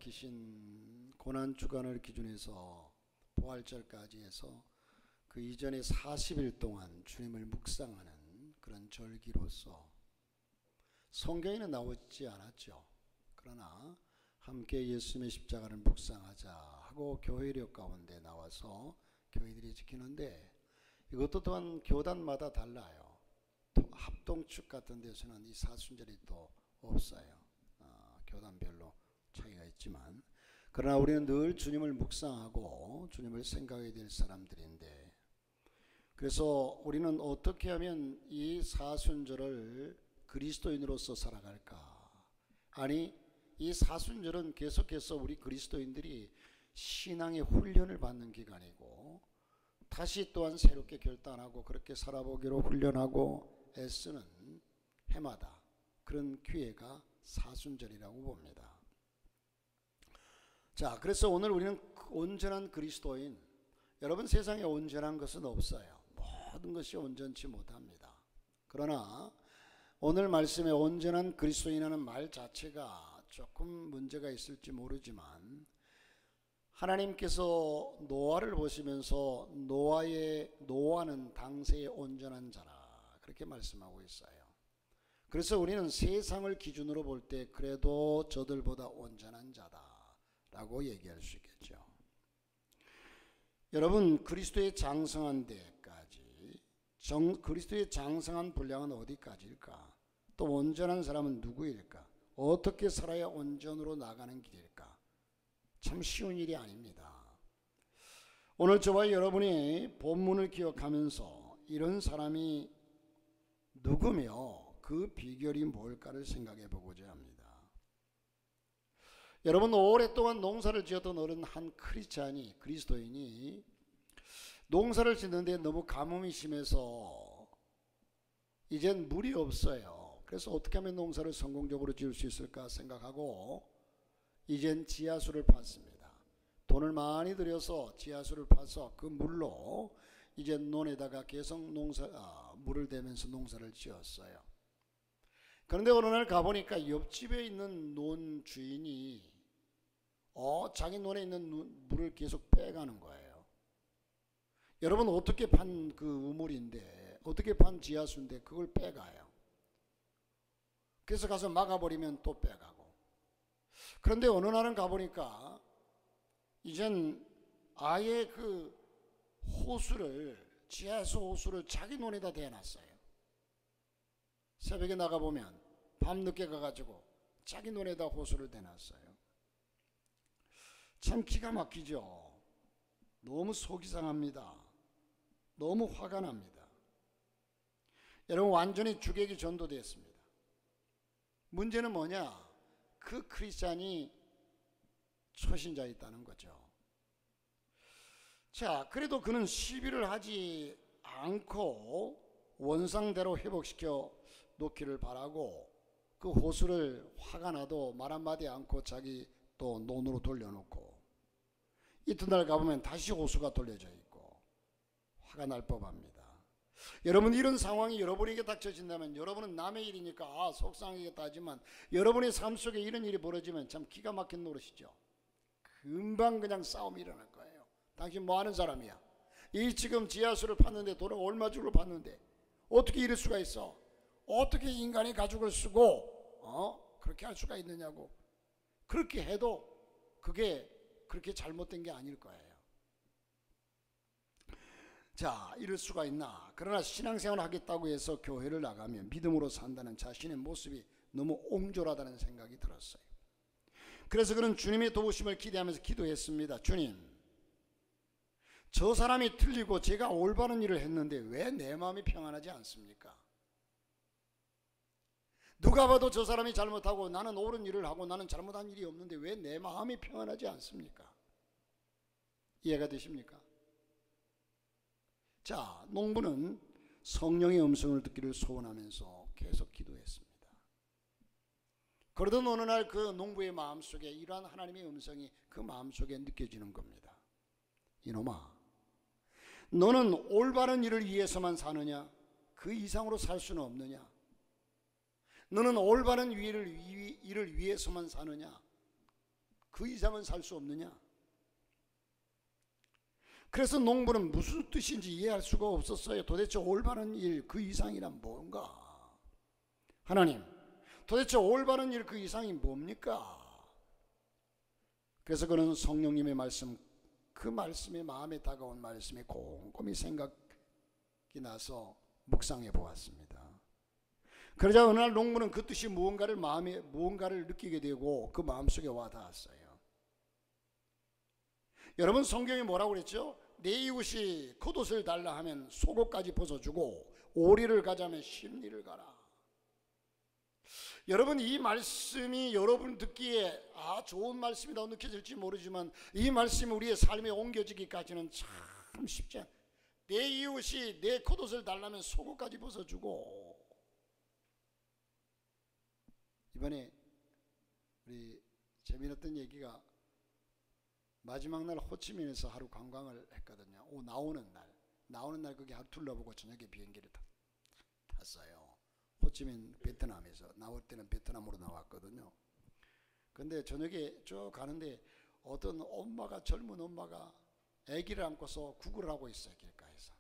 밝히신 고난주간을 기준해서 부활절까지 해서 그 이전에 40일 동안 주님을 묵상하는 그런 절기로서 성경에는 나오지 않았죠. 그러나 함께 예수님의 십자가를 묵상하자 하고 교회력 가운데 나와서 교회들이 지키는데, 이것도 또한 교단마다 달라요. 합동축 같은 데서는 이 사순절이 또 없어요. 교단별로 차이가 있지만, 그러나 우리는 늘 주님을 묵상하고 주님을 생각해야 될 사람들인데, 그래서 우리는 어떻게 하면 이 사순절을 그리스도인으로서 살아갈까? 아니, 이 사순절은 계속해서 우리 그리스도인들이 신앙의 훈련을 받는 기간이고, 다시 또한 새롭게 결단하고 그렇게 살아보기로 훈련하고 애쓰는 해마다 그런 기회가 사순절이라고 봅니다. 자, 그래서 오늘 우리는 온전한 그리스도인, 여러분 세상에 온전한 것은 없어요. 모든 것이 온전치 못합니다. 그러나 오늘 말씀에 온전한 그리스도인이라는 말 자체가 조금 문제가 있을지 모르지만, 하나님께서 노아를 보시면서 노아는 당세의 온전한 자라 그렇게 말씀하고 있어요. 그래서 우리는 세상을 기준으로 볼 때 그래도 저들보다 온전한 자다라고 얘기할 수 있겠죠. 여러분, 그리스도의 장성한 데까지, 그리스도의 장성한 분량은 어디까지일까? 또 온전한 사람은 누구일까? 어떻게 살아야 온전으로 나가는 길일까? 참 쉬운 일이 아닙니다. 오늘 저와 여러분이 본문을 기억하면서 이런 사람이 누구며 그 비결이 뭘까를 생각해 보고자 합니다. 여러분, 오랫동안 농사를 지었던 어른 한 크리스찬이, 그리스도인이 농사를 짓는데 너무 가뭄이 심해서 이젠 물이 없어요. 그래서 어떻게 하면 농사를 성공적으로 지을 수 있을까 생각하고 이젠 지하수를 팠습니다. 돈을 많이 들여서 지하수를 파서 그 물로 이제 논에다가 계속 물을 대면서 농사를 지었어요. 그런데 어느 날 가보니까 옆집에 있는 논 주인이 자기 논에 있는 물을 계속 빼가는 거예요. 여러분, 어떻게 판 그 우물인데, 어떻게 판 지하수인데 그걸 빼가요. 그래서 가서 막아버리면 또 빼가고. 그런데 어느 날은 가보니까 이젠 아예 그 지하수 호수를 자기 논에다 대놨어요. 새벽에 나가보면 밤늦게 가가지고 자기 논에다 호수를 대놨어요. 참 기가 막히죠. 너무 속이 상합니다. 너무 화가 납니다. 여러분, 완전히 주객이 전도됐습니다. 문제는 뭐냐? 그 크리스찬이 초신자였다는 거죠. 자, 그래도 그는 시비를 하지 않고 원상대로 회복시켜 놓기를 바라고 그 호수를 화가 나도 말 한마디 않고 자기 또 논으로 돌려놓고, 이튿날 가보면 다시 호수가 돌려져 있고 화가 날 법합니다. 여러분, 이런 상황이 여러분에게 닥쳐진다면 여러분은 남의 일이니까 속상하겠다 하지만 여러분의 삶 속에 이런 일이 벌어지면 참 기가 막힌 노릇이죠. 금방 그냥 싸움이 일어날 거예요. 당신 뭐 하는 사람이야? 이 지금 지하수를 팠는데 돈을 얼마 주고 팠는데 어떻게 이럴 수가 있어? 어떻게 인간의 가죽을 쓰고 그렇게 할 수가 있느냐고. 그렇게 해도 그게 그렇게 잘못된 게 아닐 거예요. 자, 이럴 수가 있나? 그러나 신앙생활을 하겠다고 해서 교회를 나가면 믿음으로 산다는 자신의 모습이 너무 옹졸하다는 생각이 들었어요. 그래서 그는 주님의 도우심을 기대하면서 기도했습니다. 주님, 저 사람이 틀리고 제가 올바른 일을 했는데 왜 내 마음이 평안하지 않습니까? 누가 봐도 저 사람이 잘못하고 나는 옳은 일을 하고 나는 잘못한 일이 없는데 왜 내 마음이 평안하지 않습니까? 이해가 되십니까? 자, 농부는 성령의 음성을 듣기를 소원하면서 계속 기도했습니다. 그러던 어느 날 그 농부의 마음속에 이러한 하나님의 음성이 그 마음속에 느껴지는 겁니다. 이놈아, 너는 올바른 일을 위해서만 사느냐? 그 이상으로 살 수는 없느냐? 너는 올바른 일을 위해서만 사느냐? 그 이상은 살 수 없느냐? 그래서 농부는 무슨 뜻인지 이해할 수가 없었어요. 도대체 올바른 일 그 이상이란 뭔가? 하나님, 도대체 올바른 일 그 이상이 뭡니까? 그래서 그는 성령님의 말씀, 그 말씀이 마음에 다가온 말씀이 곰곰이 생각이 나서 묵상해 보았습니다. 그러자 어느 날 농부는 그 뜻이 무언가를 느끼게 되고 그 마음속에 와닿았어요. 여러분, 성경이 뭐라고 그랬죠? 내 이웃이 겉옷을 달라 하면 속옷까지 벗어주고 오리를 가자면 심리를 가라. 여러분, 이 말씀이 여러분 듣기에 좋은 말씀이라고 느껴질지 모르지만 이 말씀이 우리의 삶에 옮겨지기까지는 참 쉽지 않아요. 내 이웃이 내 겉옷을 달라면 속옷까지 벗어주고. 이번에 우리 재미있었던 얘기가 마지막 날 호치민에서 하루 관광을 했거든요. 나오는 날 거기 하루 둘러보고 저녁에 비행기를 탔어요. 호치민 베트남에서 나올 때는 베트남으로 나왔거든요. 근데 저녁에 쭉 가는데 어떤 젊은 엄마가 아기를 안고서 구걸을 하고 있어요, 길가에서.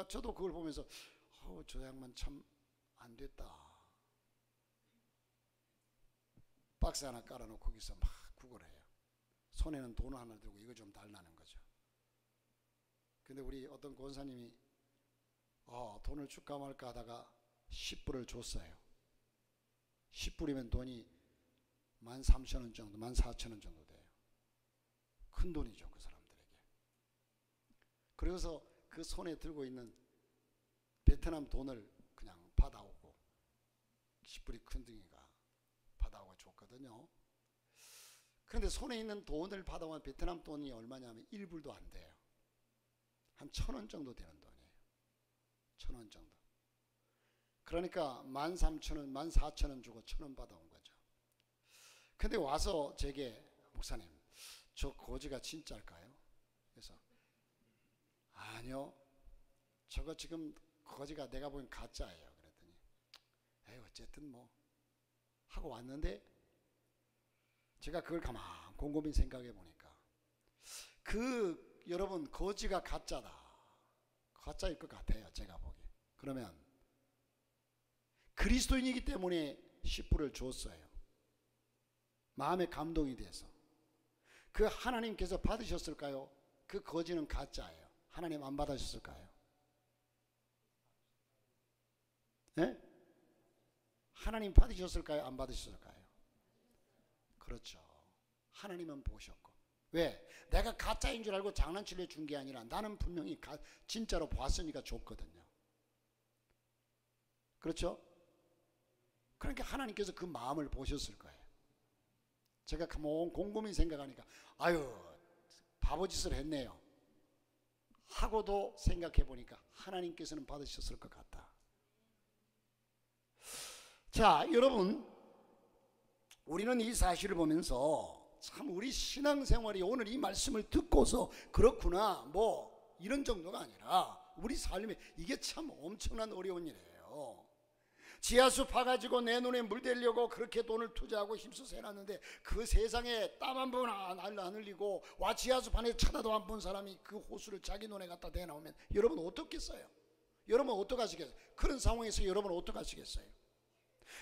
저도 그걸 보면서 저 양반 참 안 됐다. 박스 하나 깔아놓고 거기서 막 구걸해요. 손에는 돈 하나 들고 이거 좀 달라는 거죠. 근데 우리 어떤 권사님이 돈을 줄까 말까 하다가 10불을 줬어요. 10불이면 돈이 13,000원 정도, 14,000원 정도 돼요. 큰 돈이죠, 그 사람들에게. 그래서 그 손에 들고 있는 베트남 돈을 그냥 받아오고 10불이 큰 둥이가 받아오고 줬거든요. 그런데 손에 있는 돈을 받아오면 베트남 돈이 얼마냐면 1불도 안 돼요. 한 1,000원 정도 되는 돈이에요. 1,000원 정도. 그러니까 13,000원, 14,000원 주고 1,000원 받아온 거죠. 근데 와서 제게, 목사님, 저 거지가 진짜일까요? 그래서 아니요, 저거 지금 거지가 내가 보기엔 가짜예요. 그랬더니 어쨌든 뭐 하고 왔는데 제가 그걸 가만 곰곰이 생각해 보니까 여러분, 거지가 가짜일 것 같아요, 제가 보기에. 그러면 그리스도인이기 때문에 10불을 줬어요. 마음에 감동이 돼서. 그 하나님께서 받으셨을까요? 그 거지는 가짜예요. 하나님 안 받으셨을까요? 네? 하나님 받으셨을까요? 안 받으셨을까요? 그렇죠. 하나님은 보셨고. 왜? 내가 가짜인 줄 알고 장난치려 준 게 아니라 나는 분명히 진짜로 봤으니까 줬거든요. 그렇죠? 그러니까 하나님께서 그 마음을 보셨을 거예요. 제가 곰곰이 생각하니까 바보짓을 했네요 하고도 생각해 보니까 하나님께서는 받으셨을 것 같다. 자, 여러분, 우리는 이 사실을 보면서 참 우리 신앙생활이 오늘 이 말씀을 듣고서 그렇구나 뭐 이런 정도가 아니라 우리 삶에 이게 참 엄청난 어려운 일이에요. 지하수 파가지고 내 눈에 물 대려고 그렇게 돈을 투자하고 힘써서 해놨는데 그 세상에 땀 한 번 안 흘리고 지하수 판에 쳐다도 안 본 사람이 그 호수를 자기 눈에 갖다 대나오면 여러분 어떻겠어요? 여러분 어떡하시겠어요? 그런 상황에서 여러분 어떡하시겠어요?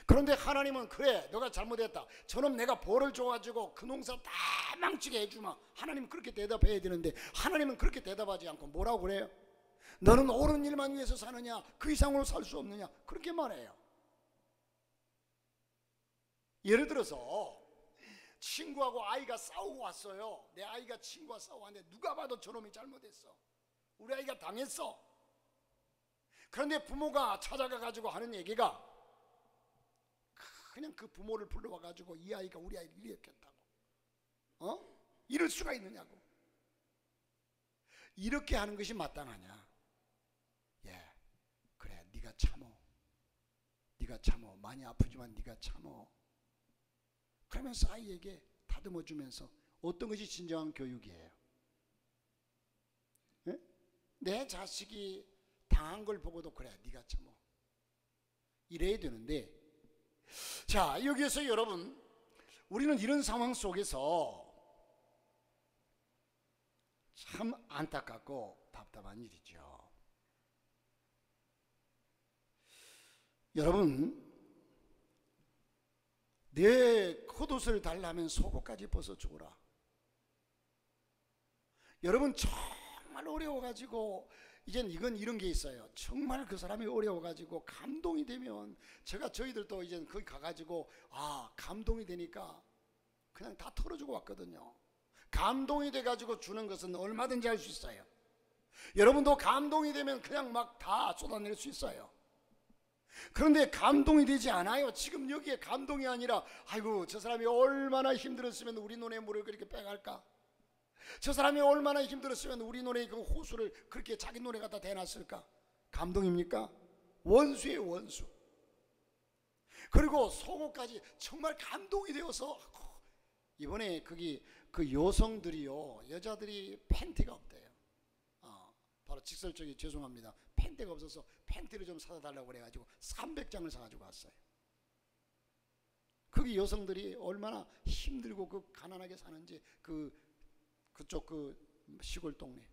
그런데 하나님은 그래, 너가 잘못했다, 저놈 내가 벌을 줘가지고 그 농사 다 망치게 해주마. 하나님 그렇게 대답해야 되는데 하나님은 그렇게 대답하지 않고 뭐라고 그래요? 너는 옳은 일만 위해서 사느냐, 그 이상으로 살 수 없느냐, 그렇게 말해요. 예를 들어서 친구하고 아이가 싸우고 왔어요. 내 아이가 친구와 싸우고 왔는데 누가 봐도 저놈이 잘못했어. 우리 아이가 당했어. 그런데 부모가 찾아가 가지고 하는 얘기가 그냥 그 부모를 불러와 가지고 이 아이가 우리 아이를 일으켰다고. 이럴 수가 있느냐고. 이렇게 하는 것이 마땅하냐? 그래, 네가 참어. 많이 아프지만 네가 참어. 그러면서 아이에게 다듬어 주면서 어떤 것이 진정한 교육이에요? 내 자식이 당한 걸 보고도 그래, 네가 참어. 이래야 되는데, 자, 여기에서 여러분, 우리는 이런 상황 속에서 참 안타깝고 답답한 일이죠. 여러분, 내 겉옷을 달라면 속옷까지 벗어 주어라. 여러분, 정말 어려워가지고 이젠 이런 게 있어요. 정말 그 사람이 어려워가지고 감동이 되면, 저희들도 이제 거기 가가지고 감동이 되니까 그냥 다 털어주고 왔거든요. 감동이 돼가지고 주는 것은 얼마든지 할 수 있어요. 여러분도 감동이 되면 그냥 막 다 쏟아낼 수 있어요. 그런데 감동이 되지 않아요. 지금 여기에 감동이 아니라, 아이고 저 사람이 얼마나 힘들었으면 우리 눈에 물을 그렇게 빼갈까, 저 사람이 얼마나 힘들었으면 우리 눈에 그 호수를 그렇게 자기 눈에 갖다 대놨을까. 감동입니까? 원수예요, 원수. 그리고 속옷까지 정말 감동이 되어서, 이번에 거기 그 여성들이요, 여자들이 팬티가 없대요. 바로 직설적이 죄송합니다. 팬티가 없어서 팬티를 좀 사다 달라고 그래가지고 300장을 사가지고 왔어요. 거기 여성들이 얼마나 힘들고 그 가난하게 사는지, 그쪽 그 시골 동네.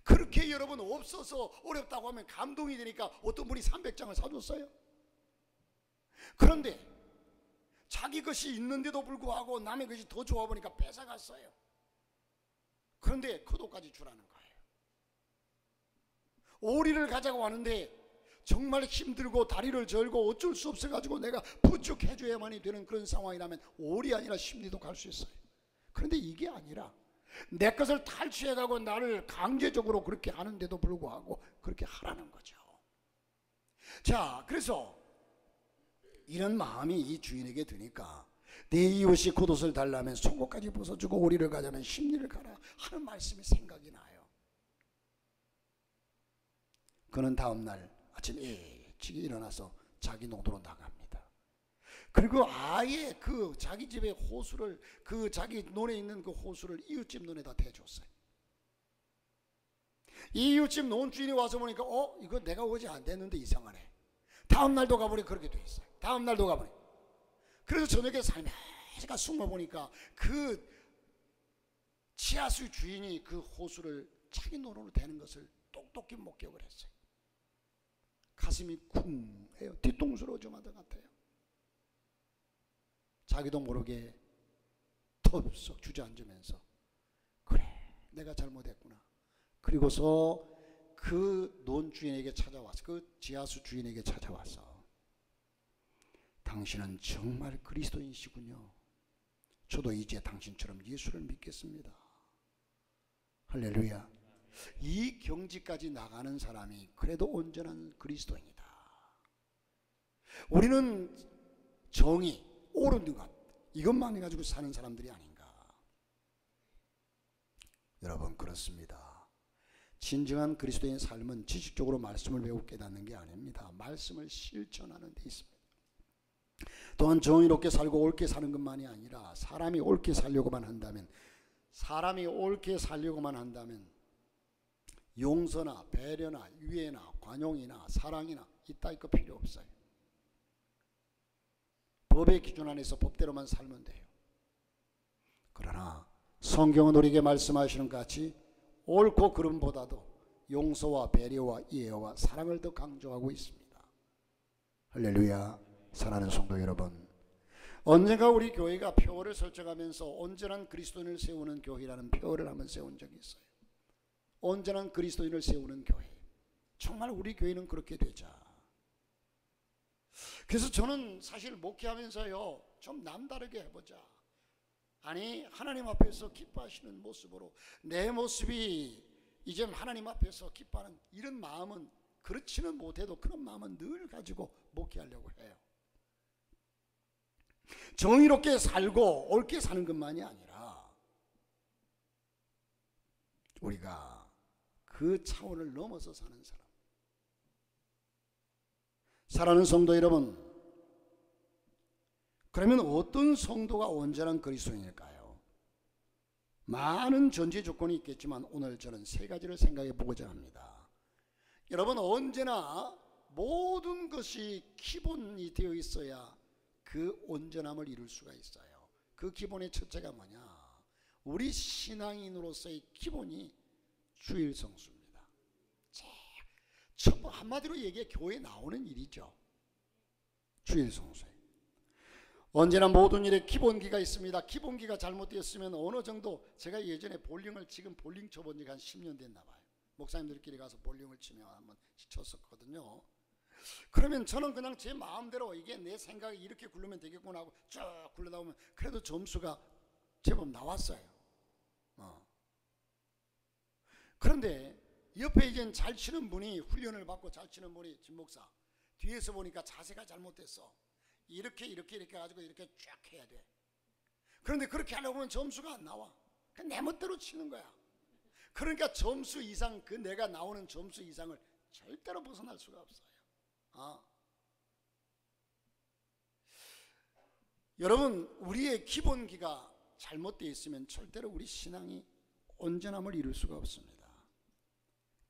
그렇게 여러분 없어서 어렵다고 하면 감동이 되니까 어떤 분이 300장을 사줬어요. 그런데 자기 것이 있는데도 불구하고 남의 것이 더 좋아 보니까 뺏어갔어요. 그런데 겉옷까지 주라는 거예요. 오리를 가자고 하는데 정말 힘들고 다리를 절고 어쩔 수 없어가지고 내가 부축 해줘야만이 되는 그런 상황이라면 오리 아니라 심리도 갈 수 있어요. 그런데 이게 아니라 내 것을 탈취해가고 나를 강제적으로 그렇게 하는데도 불구하고 그렇게 하라는 거죠. 자, 그래서 이런 마음이 이 주인에게 드니까, 내 이웃이 겉옷을 달라면 속옷까지 벗어주고 오리를 가자면 심리를 가라 하는 말씀이 생각이 나요. 그는 다음날 아침 일찍 일어나서 자기 농도로 나갑니다. 그리고 아예 그 자기 집의 호수를, 그 자기 논에 있는 그 호수를 이웃집 논에다 대줬어요. 이 이웃집 논 주인이 와서 보니까 이거 내가 어제 안 됐는데 이상하네. 다음날도 가보니 그렇게 돼 있어요. 다음날도 가보니. 그래서 저녁에 살며시가 숨어보니까 그 지하수 주인이 그 호수를 자기 논으로 대는 것을 똑똑히 목격을 했어요. 가슴이 쿵 해요. 뒤통수로 좀 하던 것 같아요. 자기도 모르게 덥석 주저앉으면서, 그래 내가 잘못했구나. 그리고서 그 논 주인에게 찾아와서, 그 지하수 주인에게 찾아와서, 당신은 정말 그리스도인이시군요. 저도 이제 당신처럼 예수를 믿겠습니다. 할렐루야. 이 경지까지 나가는 사람이 그래도 온전한 그리스도인이다. 우리는 정의, 옳은 것, 이것만 해가지고 사는 사람들이 아닌가. 여러분, 그렇습니다. 진정한 그리스도인 삶은 지식적으로 말씀을 배우고 깨닫는 게 아닙니다. 말씀을 실천하는 데 있습니다. 또한 정의롭게 살고 옳게 사는 것만이 아니라, 사람이 옳게 살려고만 한다면 용서나 배려나 유애나 관용이나 사랑이나 이따위 거 필요 없어요. 법의 기준 안에서 법대로만 살면 돼요. 그러나 성경은 우리에게 말씀하시는 것 같이 옳고 그름보다도 용서와 배려와 이해와 사랑을 더 강조하고 있습니다. 할렐루야. 사랑하는 성도 여러분, 언젠가 우리 교회가 표어를 설정하면서 온전한 그리스도인을 세우는 교회라는 표어를 한번 세운 적이 있어요. 온전한 그리스도인을 세우는 교회. 정말 우리 교회는 그렇게 되자. 그래서 저는 사실 목회하면서요, 좀 남다르게 해보자. 아니, 하나님 앞에서 기뻐하시는 모습으로 내 모습이 이제 하나님 앞에서 기뻐하는 이런 마음은, 그렇지는 못해도 그런 마음은 늘 가지고 목회하려고 해요. 정의롭게 살고 옳게 사는 것만이 아니라 우리가 그 차원을 넘어서 사는 사람. 사랑하는 성도 여러분, 그러면 어떤 성도가 온전한 그리스도인일까요? 많은 전제 조건이 있겠지만 오늘 저는 세 가지를 생각해 보고자 합니다. 여러분, 언제나 모든 것이 기본이 되어 있어야 그 그 온전함을 이룰 수가 있어요. 그 기본의 첫째가 뭐냐? 우리 신앙인으로서의 기본이 주일 성수입니다. 한마디로 얘기해 교회에 나오는 일이죠. 주일 성수에 언제나 모든 일에 기본기가 있습니다. 기본기가 잘못되었으면 어느 정도, 제가 예전에 볼링을, 지금 볼링 쳐본 지가 한 10년 됐나 봐요. 목사님들끼리 가서 볼링을 치며 한번 쳤었거든요. 그러면 저는 그냥 제 마음대로 이게 내 생각이 이렇게 굴르면 되겠구나 하고 쭉 굴러다 보면 그래도 점수가 제법 나왔어요. 그런데 옆에 이제 잘 치는 분이, 훈련을 받고 잘 치는 분이, 진 목사 뒤에서 보니까 자세가 잘못됐어. 이렇게 해가지고 이렇게 쫙 해야 돼. 그런데 그렇게 하려고 하면 점수가 안 나와. 그냥 내 멋대로 치는 거야. 그러니까 점수 이상, 그 내가 나오는 점수 이상을 절대로 벗어날 수가 없어요. 여러분, 우리의 기본기가 잘못되어 있으면 절대로 우리 신앙이 온전함을 이룰 수가 없습니다.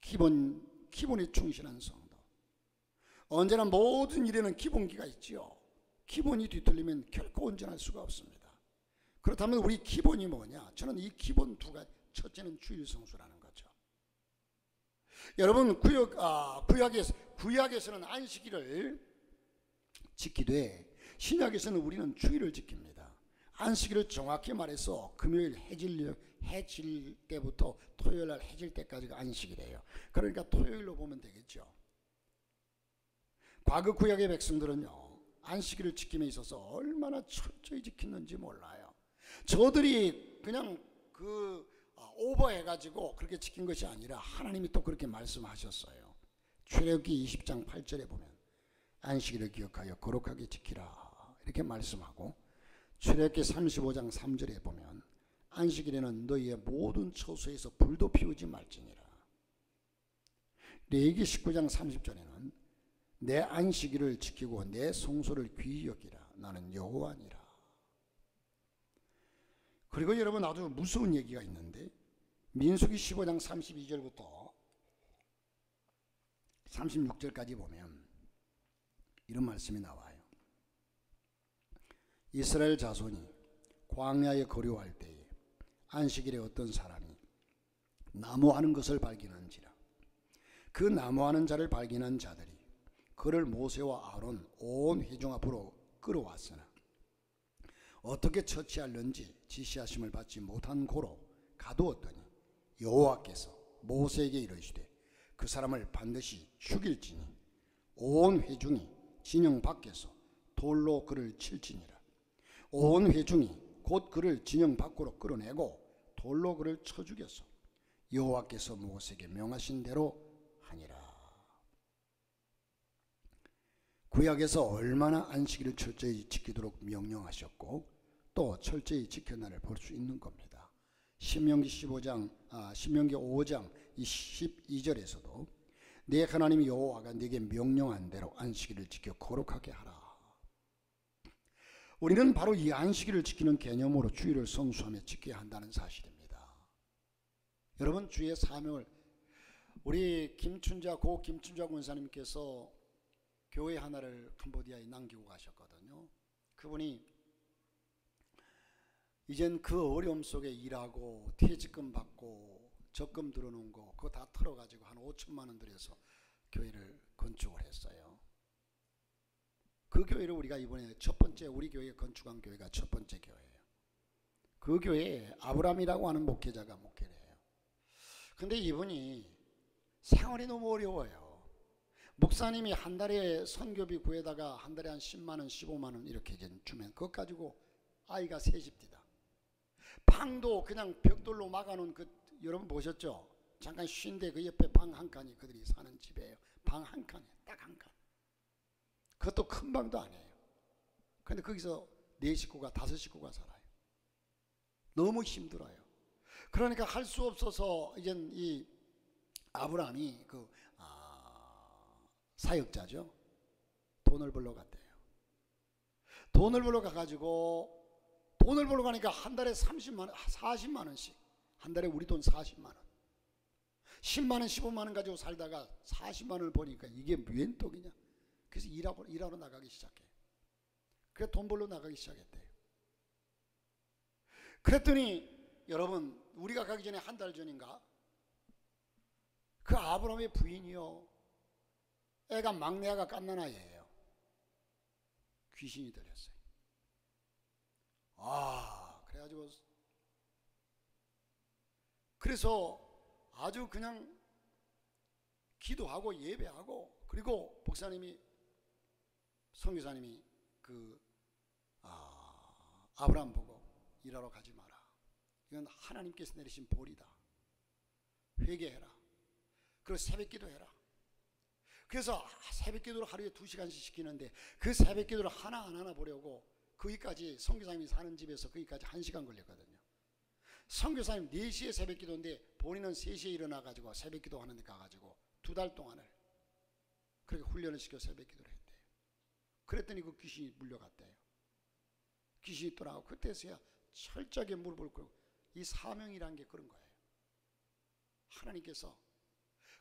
기본에 충실한 성도. 언제나 모든 일에는 기본기가 있지요. 기본이 뒤틀리면 결코 온전할 수가 없습니다. 그렇다면 우리 기본이 뭐냐? 저는 이 기본 두 가지. 첫째는 주일 성수라는 거죠. 여러분, 구약에서는 안식일을 지키되 신약에서는 우리는 주일을 지킵니다. 안식일을 정확히 말해서 금요일 해질 때부터 토요일 날 해질 때까지가 안식일이에요. 그러니까 토요일로 보면 되겠죠. 과거 구약의 백성들은요, 안식일을 지킴에 있어서 얼마나 철저히 지켰는지 몰라요. 저들이 그냥 오버해가지고 그렇게 지킨 것이 아니라 하나님이 또 그렇게 말씀하셨어요. 출애굽기 20장 8절에 보면 안식일을 기억하여 거룩하게 지키라 이렇게 말씀하고, 출애굽기 35장 3절에 보면 안식일에는 너희의 모든 처소에서 불도 피우지 말지니라. 레위기 19장 30절에는 내 안식일을 지키고 내 성소를 귀히 여기라. 나는 여호와니라. 그리고 여러분, 아주 무서운 얘기가 있는데 민수기 15장 32절부터 36절까지 보면 이런 말씀이 나와요. 이스라엘 자손이 광야에 거류할 때에 안식일에 어떤 사람이 나무하는 것을 발견한지라. 그 나무하는 자를 발견한 자들이 그를 모세와 아론 온 회중 앞으로 끌어왔으나 어떻게 처치할는지 지시하심을 받지 못한 고로 가두었더니 여호와께서 모세에게 이르시되 그 사람을 반드시 죽일지니 온 회중이 진영 밖에서 돌로 그를 칠지니라. 온 회중이 곧 그를 진영 밖으로 끌어내고 돌로 그를 쳐 죽였어. 여호와께서 모세에게 명하신 대로 하니라. 구약에서 얼마나 안식일을 철저히 지키도록 명령하셨고 또 철저히 지켜나를 볼 수 있는 겁니다. 신명기 5장 12절에서도 내 하나님 여호와가 네게 명령한 대로 안식일을 지켜 거룩하게 하라. 우리는 바로 이 안식일을 지키는 개념으로 주일을 성수하며 지켜야 한다는 사실입니다. 여러분, 주의 사명을, 우리 고 김춘자 권사님께서 교회 하나를 캄보디아에 남기고 가셨거든요. 그분이 이젠 그 어려움 속에 일하고 퇴직금 받고 적금 들어놓은 거 그거 다 털어가지고 한 5천만 원 들여서 교회를 건축을 했어요. 그 교회를 우리가 이번에 첫 번째, 우리 교회에 건축한 교회가 첫 번째 교회예요. 그 교회에 아브람이라고 하는 목회자가 목회를 해요. 근데 이분이 생활이 너무 어려워요. 목사님이 한 달에 선교비 구해다가 한 달에 한 10만 원, 15만 원 이렇게 주면 그것 가지고 아이가 셋입니다. 방도 그냥 벽돌로 막아놓은 여러분 보셨죠? 잠깐 쉰데 그 옆에 방 한 칸이 그들이 사는 집이에요. 방 한 칸에 딱 한 칸. 그것도 큰 방도 아니에요. 근데 거기서 4식구가 5식구가 살아요. 너무 힘들어요. 그러니까 할 수 없어서 이젠 이 아브라함이 사역자죠. 돈을 벌러 갔대요. 돈을 벌러 가가지고 돈을 벌러 가니까 한 달에 30만 원, 40만 원씩, 한 달에 우리 돈 40만 원, 10만 원, 15만 원 가지고 살다가 40만 원을 버니까 이게 웬 떡이냐. 그래서 일하러 나가기 시작해요. 그래 돈 벌러 나가기 시작했대요. 그랬더니 여러분, 우리가 가기 전에 한 달 전인가 그 아브라함의 부인이요, 애가 막내 아가 갓난아이예요. 귀신이 들렸어요. 그래가지고 그래서 아주 그냥 기도하고 예배하고, 그리고 목사님이, 선교사님이 아브라함 보고 일하러 가지 마라. 이건 하나님께서 내리신 벌이다. 회개해라. 그리고 새벽 기도해라. 그래서 새벽 기도를 하루에 2시간씩 시키는데 그 새벽 기도를 하나 안 하나 보려고 거기까지, 선교사님이 사는 집에서 거기까지 1시간 걸렸거든요. 선교사님 4시에 새벽 기도인데 본인은 3시에 일어나가지고 새벽 기도 하는 데 가가지고 2달 동안을 그렇게 훈련을 시켜 새벽 기도를 했대요. 그랬더니 그 귀신이 물려갔대요. 귀신이 떠나고 그때서야 철저하게 무릎을 꿇고, 이 사명이라는 게 그런 거예요. 하나님께서,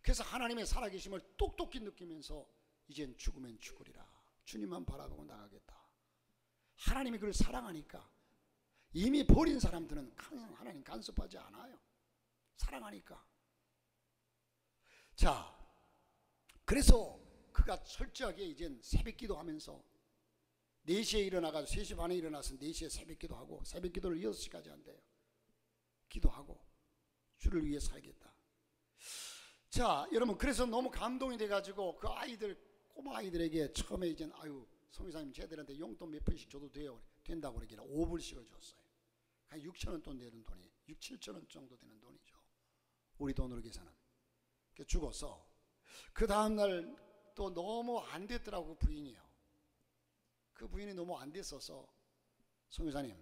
그래서 하나님의 살아계심을 똑똑히 느끼면서 이젠 죽으면 죽으리라, 주님만 바라보고 나가겠다. 하나님이 그를 사랑하니까, 이미 버린 사람들은 하나님 간섭하지 않아요. 사랑하니까. 자, 그래서 그가 철저하게 이젠 새벽 기도하면서 4시에 일어나가지고 3시 반에 일어나서 4시에 새벽 기도하고, 새벽 기도를 6시까지 한대요. 기도하고 주를 위해 살겠다. 자, 여러분, 그래서 너무 감동이 돼가지고 그 아이들, 꼬마 아이들에게 처음에 이제 성교사님 쟤들한테 용돈 몇 푼씩 줘도 된다고 그러길래 5불씩을 줬어요. 한 6,000원 돈 되는 돈이, 6, 7,000원 정도 되는 돈이죠. 우리 돈으로 계산은. 죽어서 그 다음날 또 너무 안 됐더라고, 부인이요. 그 부인이 너무 안 됐어서, 성교사님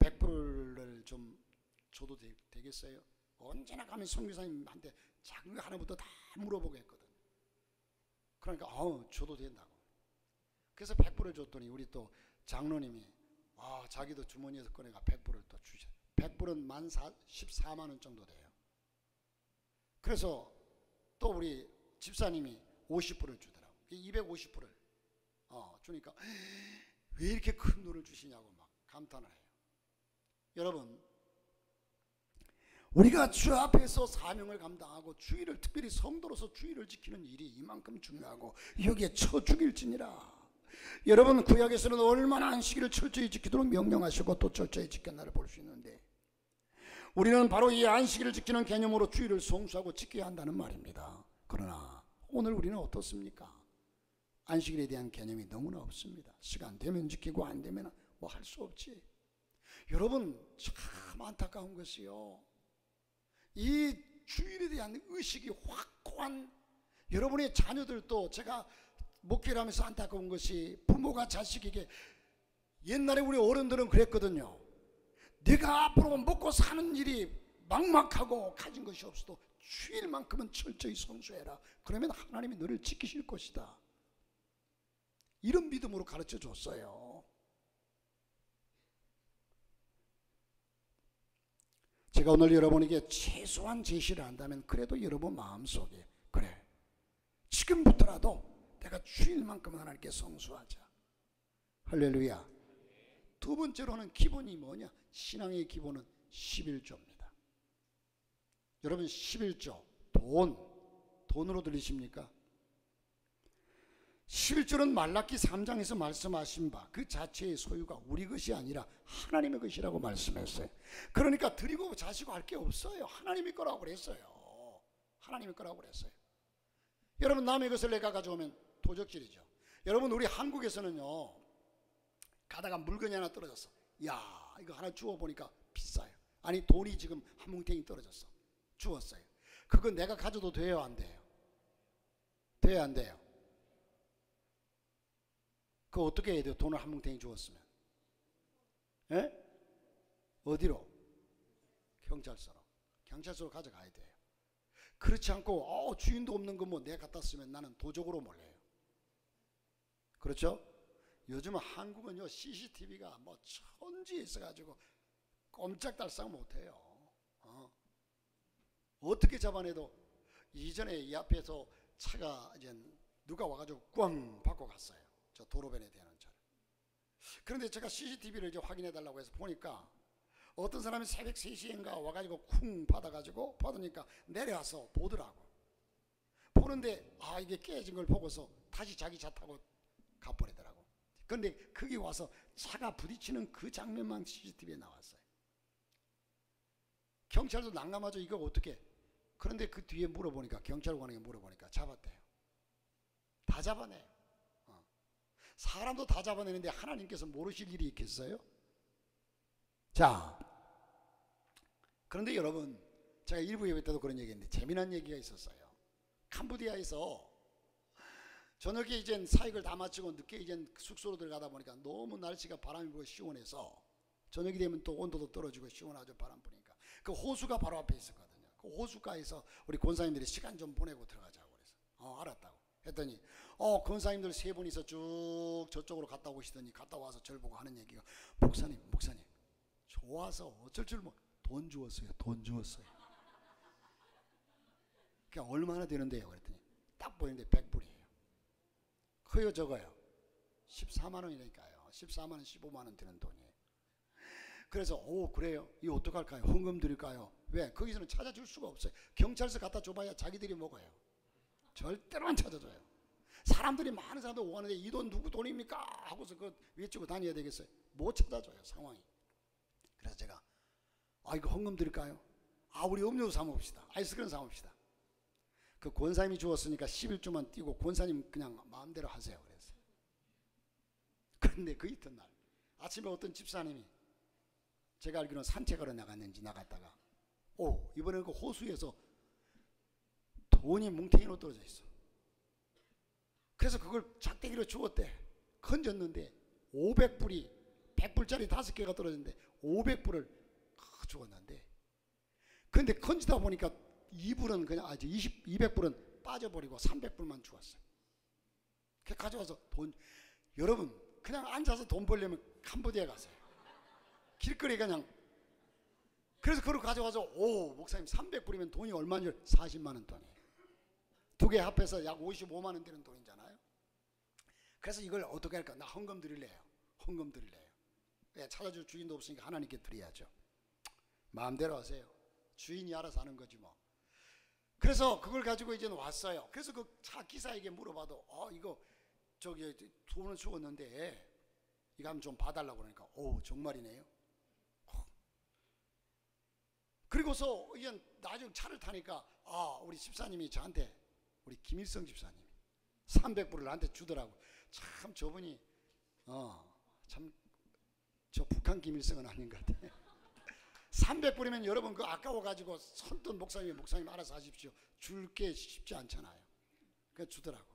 100불을 좀 줘도 되겠어요? 언제나 가면 성교사님한테 작은 거 하나부터 다 물어보고 했거든. 그러니까 줘도 된다고. 그래서 100불을 줬더니 우리 또 장로님이 자기도 주머니에서 꺼내가 100불을 또 주셔. 100불은 14만 원 정도 돼요. 그래서 또 우리 집사님이 50불을 주더라고. 250불을 주니까 왜 이렇게 큰 돈을 주시냐고 막 감탄을 해요. 여러분, 우리가 주 앞에서 사명을 감당하고 주일을, 특별히 성도로서 주일을 지키는 일이 이만큼 중요하고 여기에 처 죽일지니라. 여러분, 구약에서는 얼마나 안식일을 철저히 지키도록 명령하시고 또 철저히 지켰나를 볼 수 있는데, 우리는 바로 이 안식일을 지키는 개념으로 주일을 성수하고 지켜야 한다는 말입니다. 그러나 오늘 우리는 어떻습니까? 안식일에 대한 개념이 너무나 없습니다. 시간 되면 지키고 안 되면 뭐 할 수 없지. 여러분, 참 안타까운 것이요, 이 주일에 대한 의식이 확고한 여러분의 자녀들도, 제가 목회를 하면서 안타까운 것이, 부모가 자식에게, 옛날에 우리 어른들은 그랬거든요. 내가 앞으로 먹고 사는 일이 막막하고 가진 것이 없어도 주일만큼은 철저히 성수해라. 그러면 하나님이 너를 지키실 것이다. 이런 믿음으로 가르쳐 줬어요. 제가 오늘 여러분에게 최소한 제시를 한다면, 그래도 여러분 마음속에, 그래, 지금부터라도 내가 주일만큼은 하나님께 성수하자. 할렐루야. 두 번째로는 기본이 뭐냐? 신앙의 기본은 11조입니다. 여러분, 11조, 돈으로 들리십니까? 11조는 말라기 3장에서 말씀하신 바 그 자체의 소유가 우리 것이 아니라 하나님의 것이라고 말씀했어요. 그러니까 드리고 자시고 할 게 없어요. 하나님의 거라고 그랬어요. 하나님의 거라고 그랬어요. 여러분, 남의 것을 내가 가져오면 도적질이죠. 여러분, 우리 한국에서는요, 가다가 물건이 하나 떨어졌어. 야, 이거 하나 주워보니까 비싸요. 아니, 돈이 지금 한 뭉탱이 떨어졌어. 주웠어요. 그거 내가 가져도 돼요, 안 돼요? 돼요, 안 돼요? 그거 어떻게 해야 돼요? 돈을 한 뭉탱이 주웠으면. 예? 어디로? 경찰서로 가져가야 돼요. 그렇지 않고 주인도 없는 거 뭐 내가 갖다 쓰면 나는 도적으로 몰려요. 그렇죠? 요즘은 한국은요, CCTV가 뭐 천지에 있어가지고 꼼짝달싹 못해요. 어떻게 잡아내도, 이전에 이 앞에서 차가 이제 누가 와가지고 꽝 받고 갔어요. 저 도로변에 대는 차를. 그런데 제가 CCTV를 이제 확인해 달라고 해서 보니까 어떤 사람이 새벽 3시인가 와가지고 쿵 받으니까 내려와서 보더라고. 보는데 이게 깨진 걸 보고서 다시 자기 차 타고 가버리더라고. 그런데 거기 와서 차가 부딪히는 그 장면만 CCTV에 나왔어요. 경찰도 난감하죠. 이거 어떻게. 그런데 그 뒤에 물어보니까, 경찰관에게 물어보니까 잡았대요. 다 잡아내요. 사람도 다 잡아내는데 하나님께서 모르실 일이 있겠어요? 자, 그런데 여러분, 제가 일부 예배 때도 그런 얘기했는데 재미난 얘기가 있었어요. 캄보디아에서 저녁에 이제 사역을 다 마치고 늦게 이제 숙소로 들어가다 보니까 너무 날씨가 바람이 불고 시원해서, 저녁이 되면 또 온도도 떨어지고 시원하죠. 바람 부니까. 그 호수가 바로 앞에 있었거든요. 그 호수가에서 우리 권사님들이 시간 좀 보내고 들어가자고 그래서 알았다고 했더니 권사님들 3분이서 쭉 저쪽으로 갔다 오시더니, 갔다 와서 저를 보고 하는 얘기가, 목사님 좋아서 어쩔 줄 돈 주었어요. 돈 주었어요. 그게 얼마나 되는데요? 그랬더니 딱 보이는데 100불이에요. 커요 적어요? 14만 원이니까요. 14만 원 15만 원 되는 돈이에요. 그래서 그래요? 이거 어떡할까요? 헌금 드릴까요? 왜? 거기서는 찾아줄 수가 없어요. 경찰서 갖다 줘봐야 자기들이 먹어요. 절대로 안 찾아줘요. 사람들이, 많은 사람들 오가는데 이 돈 누구 돈입니까? 하고서 그 외치고 다녀야 되겠어요? 못 찾아줘요, 상황이. 그래서 제가 이거 헌금 드릴까요? 우리 음료수 사 먹읍시다. 아이스크림 사 먹읍시다. 그 권사님이 주었으니까 11주만 띄고 권사님 그냥 마음대로 하세요. 그랬어요. 그런데 그 이튿날 아침에 어떤 집사님이, 제가 알기로는 산책하러 나갔다가 이번에는 그 호수에서 돈이 뭉탱이로 떨어져 있어. 그래서 그걸 작대기로 주었대. 건졌는데 500불이, 100불짜리 5개가 떨어졌는데 500불을 주었는데, 근데 건지다 보니까 2불은 그냥 200불은 빠져버리고 300불만 주었어요. 그 가져와서 여러분 그냥 앉아서 돈 벌려면 캄보디아 가세요. 길거리에 그냥. 그래서 그걸 가져와서 목사님 300불이면 돈이 얼마인 줄? 40만 원 돈이에요. 두 개 합해서 약 55만 원 되는 돈이잖아요. 그래서 이걸 어떻게 할까? 나 헌금 드릴래요. 찾아줄 주인도 없으니까 하나님께 드려야죠. 마음대로 하세요. 주인이 알아서 하는 거지 뭐. 그래서 그걸 가지고 이제 왔어요. 그래서 그 차 기사에게 물어봐도 이거 돈을 주었는데 이거 한번 좀 봐달라고 그러니까 정말이네요. 그리고서 이제 나중에 차를 타니까 우리 집사님이 저한테, 우리 김일성 집사님이 300불을 나한테 주더라고. 참 저분이 참 저 북한 김일성은 아닌 것 같아. 300불이면 여러분 그 아까워가지고 선뜻 목사님 알아서 하십시오. 줄게 쉽지 않잖아요. 그래서 주더라고.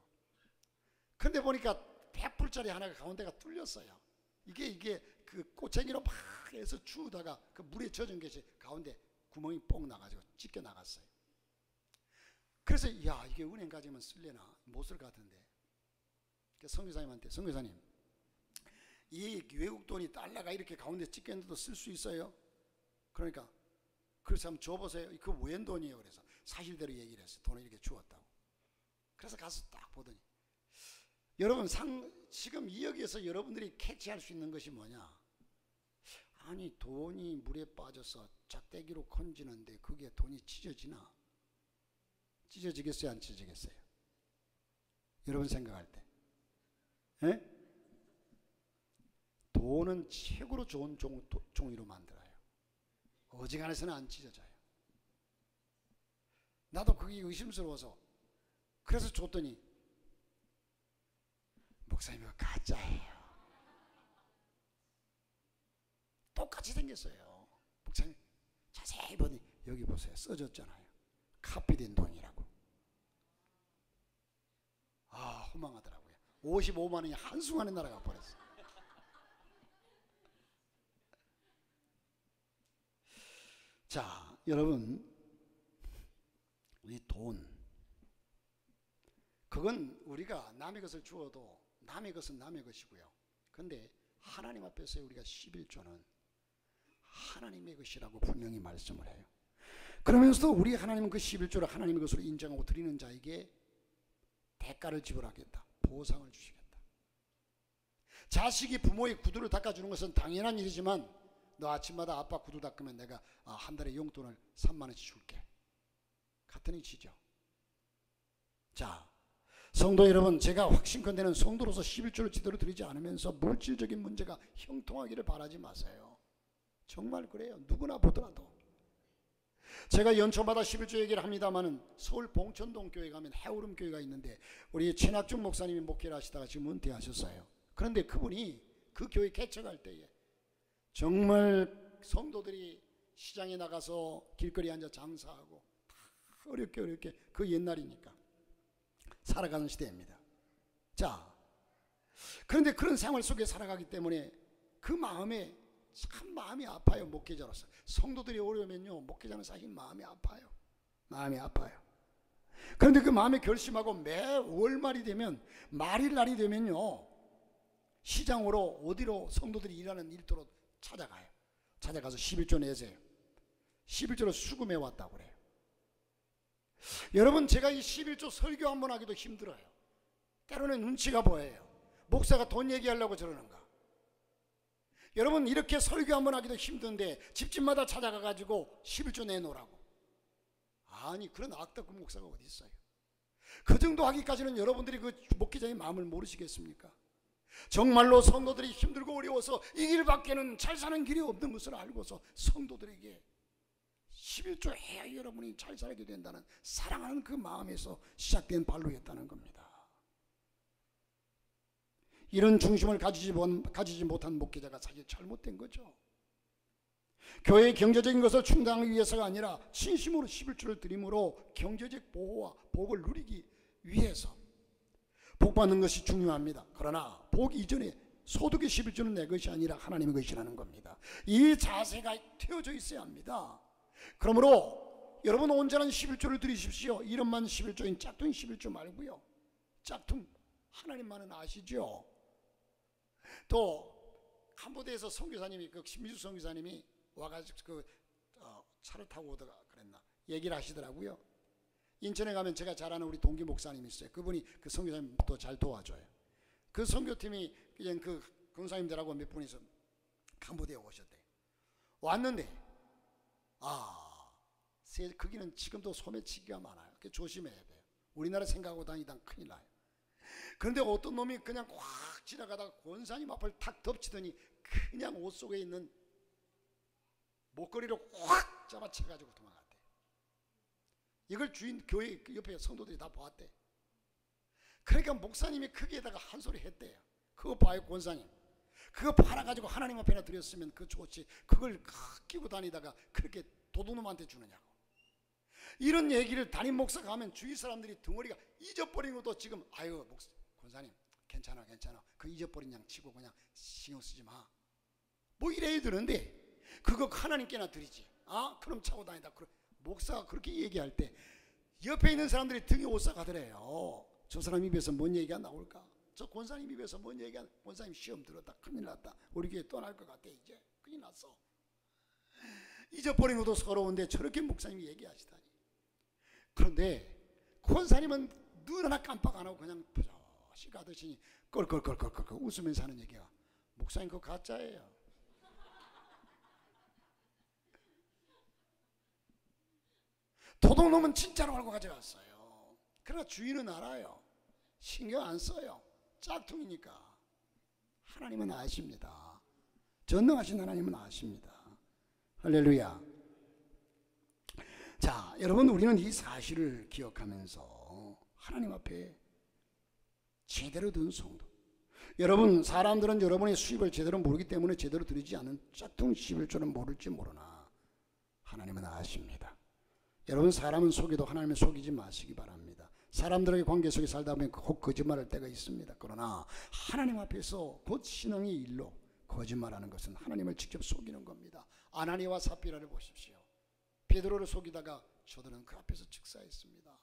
근데 보니까 100불짜리 하나가 가운데가 뚫렸어요. 이게 그 꼬챙이로 막 해서 주우다가 그 물에 젖은 것이 가운데 구멍이 뽕 나가지고 찢겨 나갔어요. 그래서 이게 은행 가지면 쓸려나? 못 쓸 것 같은데. 선교사님한테, 선교사님 이 외국 돈이 달러가 이렇게 가운데 찢겼는데도 쓸 수 있어요? 그러니까 그래서 한번 줘보세요. 그거 웬 돈이에요? 그래서 사실대로 얘기를 했어요. 돈을 이렇게 주었다고. 그래서 가서 딱 보더니, 여러분 지금 이 여기에서 여러분들이 캐치할 수 있는 것이 뭐냐? 아니 돈이 물에 빠져서 작대기로 건지는데 그게 돈이 찢어지나? 찢어지겠어요? 안 찢어지겠어요? 여러분 생각할 때. 에? 돈은 최고로 좋은 종이로 만들어요. 어지간해서는 안 찢어져요. 나도 그게 의심스러워서 그래서 줬더니, 목사님 이거 가짜예요. 똑같이 생겼어요. 목사님 자세히 보니 여기 보세요. 써졌잖아요. 카피된 돈이라고. 허망하더라고요. 55만 원이 한순간에 날아가 버렸어요. 자, 여러분, 이 돈, 그건 우리가 남의 것을 주어도 남의 것은 남의 것이고요. 그런데 하나님 앞에서 우리가 11조는 하나님의 것이라고 분명히 말씀을 해요. 그러면서도 우리 하나님은 그 11조를 하나님의 것으로 인정하고 드리는 자에게 대가를 지불하겠다, 보상을 주시겠다. 자식이 부모의 구두를 닦아주는 것은 당연한 일이지만 너 아침마다 아빠 구두 닦으면 내가 한 달에 용돈을 3만 원씩 줄게. 같은 이치죠. 자, 성도 여러분, 제가 확신컨대는 성도로서 11조를 제대로 드리지 않으면서 물질적인 문제가 형통하기를 바라지 마세요. 정말 그래요. 누구나 보더라도. 제가 연초마다 11조 얘기를 합니다마는 서울 봉천동 교회 가면 해오름 교회가 있는데 우리 최낙준 목사님이 목회를 하시다가 지금 은퇴하셨어요. 그런데 그분이 그 교회 개척할 때에 정말 성도들이 시장에 나가서 길거리에 앉아 장사하고 어렵게 그 옛날이니까 살아가는 시대입니다. 자, 그런데 그런 생활 속에 살아가기 때문에 그 마음에 참 마음이 아파요. 목회자로서 성도들이 어려우면요 목회자는 사실 마음이 아파요. 마음이 아파요. 그런데 그 마음에 결심하고 매 월말이 되면 말일날이 되면요 시장으로 어디로 성도들이 일하는 일터로 찾아가요. 찾아가서 11조 내세요. 11조를 수금해 왔다고 그래요. 여러분, 제가 이 11조 설교 한번 하기도 힘들어요. 때로는 눈치가 보여요. 목사가 돈 얘기하려고 저러는가. 여러분, 이렇게 설교 한번 하기도 힘든데 집집마다 찾아가가지고 11조 내놓으라고. 아니, 그런 악덕한 목사가 어디 있어요. 그 정도 하기까지는 여러분들이 그 목회자의 마음을 모르시겠습니까? 정말로 성도들이 힘들고 어려워서 이 길밖에는 잘 사는 길이 없는 것을 알고서 성도들에게 11조 해야 여러분이 잘 살게 된다는 사랑하는 그 마음에서 시작된 발로였다는 겁니다. 이런 중심을 가지지 못한 목회자가 사실 잘못된 거죠. 교회의 경제적인 것을 충당하기 위해서가 아니라 진심으로 11조를 드림으로 경제적 보호와 복을 누리기 위해서 복 받는 것이 중요합니다. 그러나 복 이전에 소득의 11조는 내 것이 아니라 하나님의 것이라는 겁니다. 이 자세가 되어져 있어야 합니다. 그러므로 여러분 온전한 11조를 드리십시오. 이름만 11조인 짝퉁 11조 말고요. 짝퉁 하나님만은 아시죠? 또 캄보디아에서 선교사님이 그 신미주 선교사님이 와가지고 그 차를 타고 오다가 그랬나 얘기를 하시더라고요. 인천에 가면 제가 잘 아는 우리 동기 목사님이 있어요. 그분이 그 선교사님 또 잘 도와줘요. 그 선교팀이 그냥 그 권사님들하고 몇 분이서 캄보디아에 오셨대요. 왔는데 거기는 지금도 소매치기가 많아요. 조심해야 돼요. 우리나라 생각하고 다니다 큰일 나요. 그런데 어떤 놈이 그냥 확 지나가다가 권사님 앞을 탁 덮치더니 그냥 옷 속에 있는 목걸이를 확 잡아채가지고 도망갔대. 이걸 주인 교회 옆에 성도들이 다 보았대. 그러니까 목사님이 크게다가 한 소리 했대요. 그거 봐요 권사님. 그거 팔아가지고 하나님 앞에나 드렸으면 그 좋지. 그걸 끼고 다니다가 그렇게 도둑놈한테 주느냐고. 이런 얘기를 담임 목사가 하면 주위 사람들이 덩어리가 잊어버린 것도 지금 아유 권사님 괜찮아 그 잊어버린 양 치고 그냥 신경 쓰지 마. 뭐 이래야 되는데 그거 하나님께나 드리지. 그럼 차고 다니다. 목사가 그렇게 얘기할 때 옆에 있는 사람들이 등에 오싹하더래요. 저 사람 입에서 뭔 얘기가 나올까? 저 권사님 입에서 뭔 얘기가 권사님 시험 들었다. 큰일 났다. 우리 교회 떠날 것 같아. 이제 큰일 났어. 잊어버린 것도 서러운데 저렇게 목사님이 얘기하시다니. 그런데 권사님은 늘 하나 깜빡 안 하고 그냥 버젓이 가듯이 껄껄껄껄 웃으면서 하는 얘기가 목사님 그거 가짜예요. 도둑놈은 진짜로 알고 가져갔어요. 그러나 주인은 알아요. 신경 안 써요. 짝퉁이니까. 하나님은 아십니다. 전능하신 하나님은 아십니다. 할렐루야. 자, 여러분 우리는 이 사실을 기억하면서 하나님 앞에 제대로 든 성도. 여러분 사람들은 여러분의 수입을 제대로 모르기 때문에 제대로 드리지 않은 짝퉁 11조는 모를지 모르나 하나님은 아십니다. 여러분 사람은 속여도 하나님은 속이지 마시기 바랍니다. 사람들에게 관계 속에 살다 보면 곧 거짓말할 때가 있습니다. 그러나 하나님 앞에서 곧 신앙의 일로 거짓말하는 것은 하나님을 직접 속이는 겁니다. 아나니와 삽비라를 보십시오. 베드로를 속이다가 저들은 그 앞에서 즉사했습니다.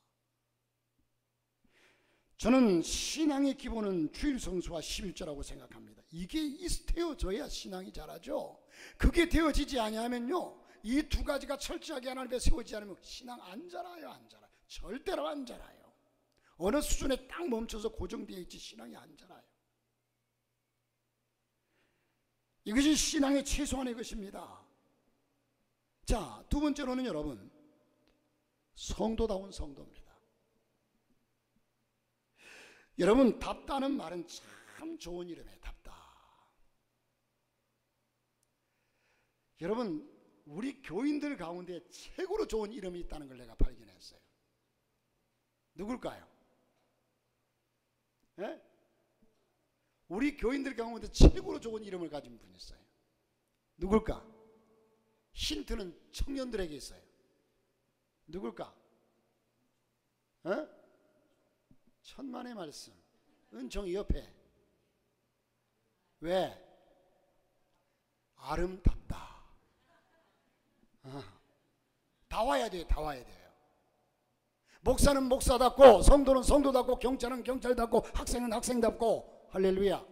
저는 신앙의 기본은 주일 성수와 11조라고 생각합니다. 이게 되어져야 신앙이 자라죠. 그게 되어지지 아니하면요 이 두 가지가 철저하게 하나님 앞에 세워지지 않으면 신앙 안 자라요. 안 자라요. 절대로 안 자라요. 어느 수준에 딱 멈춰서 고정되어 있지 신앙이 안 자라요. 이것이 신앙의 최소한의 것입니다. 자, 두 번째로는 여러분, 성도다운 성도입니다. 여러분, 답다는 말은 참 좋은 이름이에요. 답다. 여러분, 우리 교인들 가운데 최고로 좋은 이름이 있다는 걸 내가 발견했어요. 누굴까요? 예? 우리 교인들 가운데 최고로 좋은 이름을 가진 분이 있어요. 누굴까? 힌트는 청년들에게 있어요. 누굴까? 예? 천만의 말씀, 은총이 옆에. 왜? 아름답다. 다 와야 돼요. 다 와야 돼요. 목사는 목사답고, 성도는 성도답고, 경찰은 경찰답고, 학생은 학생답고. 할렐루야.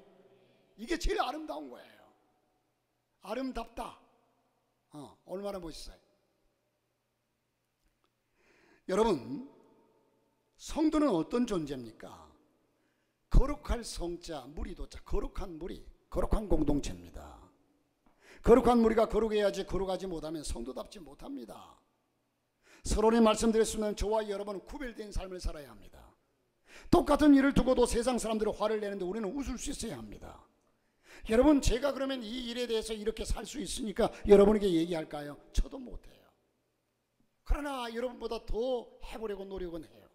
이게 제일 아름다운 거예요. 아름답다. 얼마나 멋있어요. 여러분, 성도는 어떤 존재입니까? 거룩할 성자, 무리도자, 거룩한 무리, 거룩한 공동체입니다. 거룩한 무리가 거룩해야지, 거룩하지 못하면 성도답지 못합니다. 서론에 말씀드렸으면 저와 여러분은 구별된 삶을 살아야 합니다. 똑같은 일을 두고도 세상 사람들이 화를 내는데 우리는 웃을 수 있어야 합니다. 여러분, 제가 그러면 이 일에 대해서 이렇게 살 수 있으니까 여러분에게 얘기할까요? 저도 못해요. 그러나 여러분보다 더 해보려고 노력은 해요.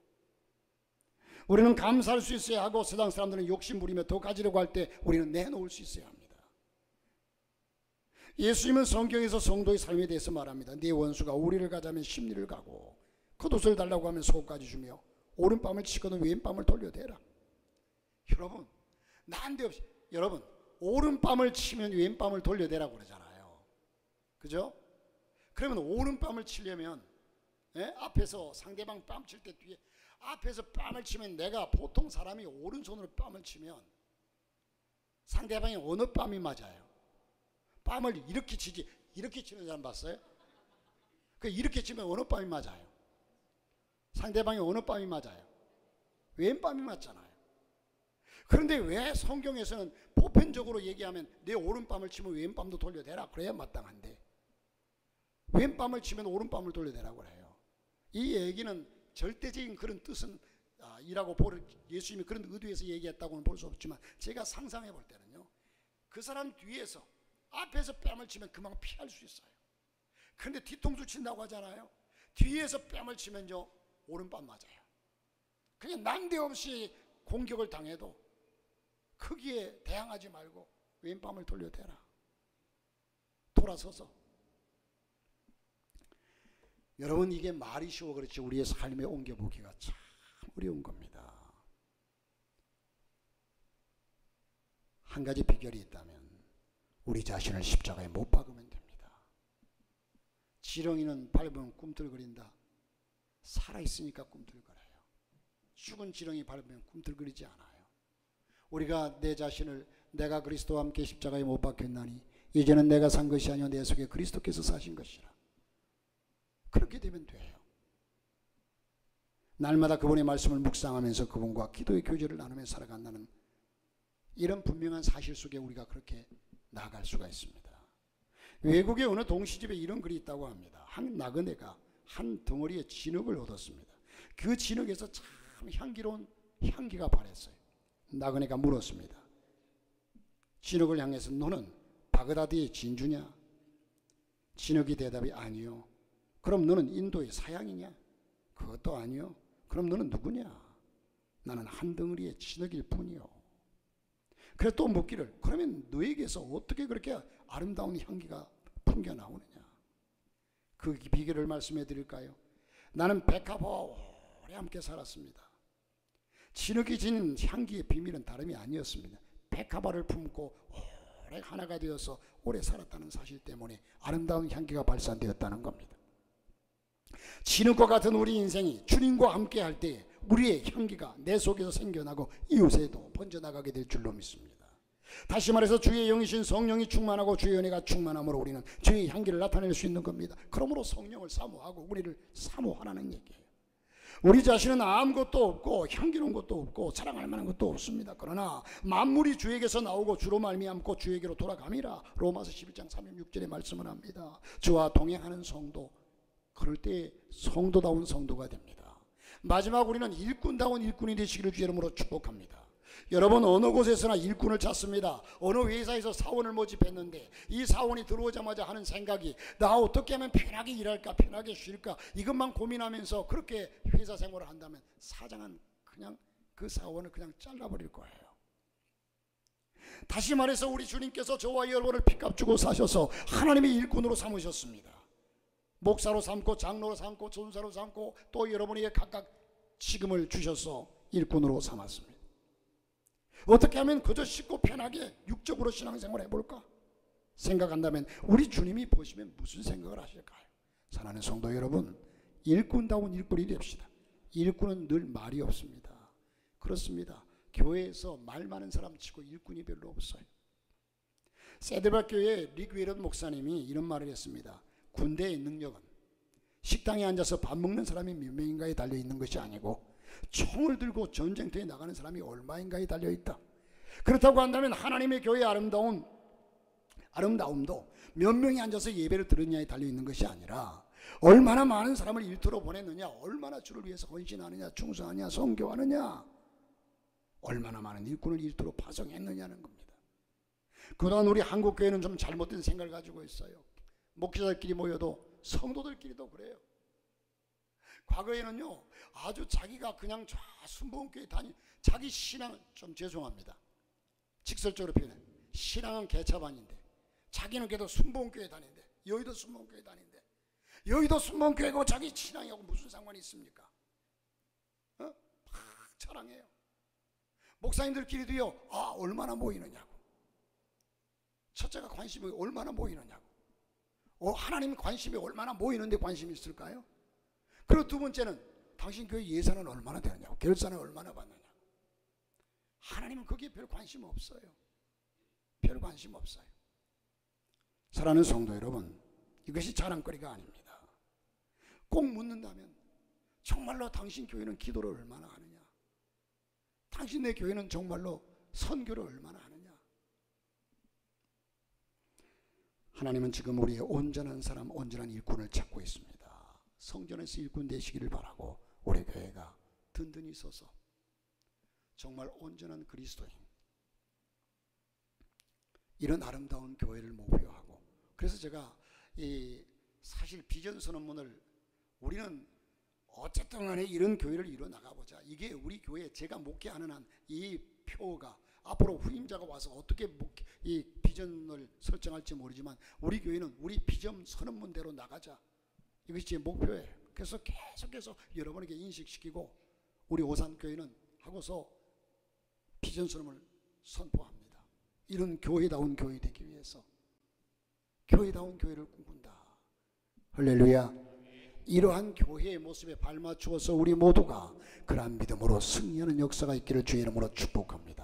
우리는 감사할 수 있어야 하고, 세상 사람들은 욕심 부리며 더 가지려고 할 때 우리는 내놓을 수 있어야 합니다. 예수님은 성경에서 성도의 삶에 대해서 말합니다. 네 원수가 오리를 가자면 십리를 가고, 겉옷을 달라고 하면 속까지 주며, 오른밤을 치고는 왼밤을 돌려대라. 여러분, 난데없이, 여러분, 오른밤을 치면 왼밤을 돌려대라고 그러잖아요. 그죠? 그러면 오른밤을 치려면, 앞에서 상대방 뺨 칠 때 뒤에 앞에서 뺨을 치면, 내가 보통 사람이 오른손으로 뺨을 치면 상대방이 어느 뺨이 맞아요? 뺨을 이렇게 치지, 이렇게 치는 사람 봤어요? 이렇게 치면 어느 뺨이 맞아요? 상대방이 어느 뺨이 맞아요? 왼밤이 맞잖아요. 그런데 왜 성경에서는 보편적으로 얘기하면 내 오른밤을 치면 왼밤도 돌려대라 그래야 마땅한데, 왼밤을 치면 오른밤을 돌려대라고 그래요? 이 얘기는 절대적인 그런 뜻은 이라고 예수님이 그런 의도에서 얘기했다고는 볼 수 없지만, 제가 상상해 볼 때는요, 그 사람 뒤에서 앞에서 뺨을 치면 그만 피할 수 있어요. 그런데 뒤통수 친다고 하잖아요. 뒤에서 뺨을 치면요, 오른밤 맞아요. 그냥 난데없이 공격을 당해도 크기에 대항하지 말고 왼밤을 돌려대라. 돌아서서. 여러분, 이게 말이 쉬워 그렇지 우리의 삶에 옮겨보기가 참 어려운 겁니다. 한 가지 비결이 있다면 우리 자신을 십자가에 못 박으면 됩니다. 지렁이는 밟으면 꿈틀거린다. 살아있으니까 꿈틀거려요. 죽은 지렁이 밟으면 꿈틀거리지 않아요. 우리가 내 자신을 내가 그리스도와 함께 십자가에 못 박혔나니 이제는 내가 산 것이 아니요 내 속에 그리스도께서 사신 것이라. 그렇게 되면 돼요. 날마다 그분의 말씀을 묵상하면서 그분과 기도의 교제를 나누며 살아간다는 이런 분명한 사실 속에 우리가 그렇게 나아갈 수가 있습니다. 외국의 어느 동시집에 이런 글이 있다고 합니다. 한 나그네가 한 덩어리의 진흙을 얻었습니다. 그 진흙에서 참 향기로운 향기가 발했어요. 나그네가 물었습니다. 진흙을 향해서 너는 바그다드의 진주냐? 진흙이 대답이 아니요. 그럼 너는 인도의 사양이냐? 그것도 아니요. 그럼 너는 누구냐? 나는 한 덩어리의 진흙일 뿐이요. 그래서 또 묻기를, 그러면 너에게서 어떻게 그렇게 아름다운 향기가 풍겨나오느냐? 그 비결을 말씀해 드릴까요? 나는 백합화와 오래 함께 살았습니다. 진흙이 지닌 향기의 비밀은 다름이 아니었습니다. 백합화를 품고 오래 하나가 되어서 오래 살았다는 사실 때문에 아름다운 향기가 발산되었다는 겁니다. 진흙과 같은 우리 인생이 주님과 함께 할 때 우리의 향기가 내 속에서 생겨나고 이웃에도 번져나가게 될 줄로 믿습니다. 다시 말해서 주의 영이신 성령이 충만하고 주의 은혜가 충만함으로 우리는 주의 향기를 나타낼 수 있는 겁니다. 그러므로 성령을 사모하고 우리를 사모하라는 얘기예요. 우리 자신은 아무것도 없고 향기로운 것도 없고 자랑할 만한 것도 없습니다. 그러나 만물이 주에게서 나오고 주로 말미암고 주에게로 돌아감이라. 로마서 11장 36절에 말씀을 합니다. 주와 동행하는 성도, 그럴 때 성도다운 성도가 됩니다. 마지막 우리는 일꾼다운 일꾼이 되시기를 주의 이름으로 축복합니다. 여러분, 어느 곳에서나 일꾼을 찾습니다. 어느 회사에서 사원을 모집했는데 이 사원이 들어오자마자 하는 생각이 나 어떻게 하면 편하게 일할까, 편하게 쉴까, 이것만 고민하면서 그렇게 회사 생활을 한다면 사장은 그냥 그 사원을 그냥 잘라버릴 거예요. 다시 말해서 우리 주님께서 저와 여러분을 피값 주고 사셔서 하나님의 일꾼으로 삼으셨습니다. 목사로 삼고 장로로 삼고 전사로 삼고 또 여러분에게 각각 직임을 주셔서 일꾼으로 삼았습니다. 어떻게 하면 그저 쉽고 편하게 육적으로 신앙생활을 해볼까 생각한다면 우리 주님이 보시면 무슨 생각을 하실까요? 사랑하는 성도 여러분, 일꾼다운 일꾼이 됩시다. 일꾼은 늘 말이 없습니다. 그렇습니다. 교회에서 말 많은 사람 치고 일꾼이 별로 없어요. 세드박 교회 릭 웨런 목사님이 이런 말을 했습니다. 군대의 능력은 식당에 앉아서 밥 먹는 사람이 몇 명인가에 달려있는 것이 아니고 총을 들고 전쟁터에 나가는 사람이 얼마인가에 달려있다. 그렇다고 한다면 하나님의 교회의 아름다움도 몇 명이 앉아서 예배를 들으냐에 달려있는 것이 아니라 얼마나 많은 사람을 일터로 보냈느냐, 얼마나 주를 위해서 헌신하느냐, 충성하느냐, 선교하느냐, 얼마나 많은 일꾼을 일터로 파송했느냐는 겁니다. 그동안 우리 한국교회는 좀 잘못된 생각을 가지고 있어요. 목회자들끼리 모여도 성도들끼리도 그래요. 과거에는요, 아주 자기가 그냥 저 순복음교회 자기 신앙은, 좀 죄송합니다, 직설적으로 표현해, 신앙은 개차반인데 자기는 그래도 순복음교회 다니는데, 여의도 순복음교회 다니는데, 여의도 순복음교회고 자기 신앙하고 무슨 상관이 있습니까? 막 자랑해요. 목사님들끼리도요, 얼마나 모이느냐고, 첫째가 관심이 얼마나 모이느냐고, 하나님 관심이 얼마나 모이는데 관심이 있을까요? 그리고 두 번째는 당신 교회 예산은 얼마나 되느냐고, 결산은 얼마나 받느냐고. 하나님은 거기에 별 관심 없어요. 별 관심 없어요. 사랑하는 성도 여러분, 이것이 자랑거리가 아닙니다. 꼭 묻는다면 정말로 당신 교회는 기도를 얼마나 하느냐, 당신네 교회는 정말로 선교를 얼마나 하느냐. 하나님은 지금 우리의 온전한 사람, 온전한 일꾼을 찾고 있습니다. 성전에서 일꾼 되시기를 바라고 우리 교회가 든든히 서서 정말 온전한 그리스도인, 이런 아름다운 교회를 목표하고, 그래서 제가 사실 비전 선언문을, 우리는 어쨌든 간에 이런 교회를 이뤄 나가보자, 이게 우리 교회, 제가 목회하는 한 이 표가 앞으로 후임자가 와서 어떻게 이 비전을 설정할지 모르지만 우리 교회는 우리 비전 선언문대로 나가자, 이것이 제 목표예요. 그래서 계속해서 여러분에게 인식시키고 우리 오산교회는 하고서 비전 선언을 선포합니다. 이런 교회다운 교회 되기 위해서 교회다운 교회를 꿈꾼다. 할렐루야. 이러한 교회의 모습에 발맞추어서 우리 모두가 그러한 믿음으로 승리하는 역사가 있기를 주의 이름으로 축복합니다.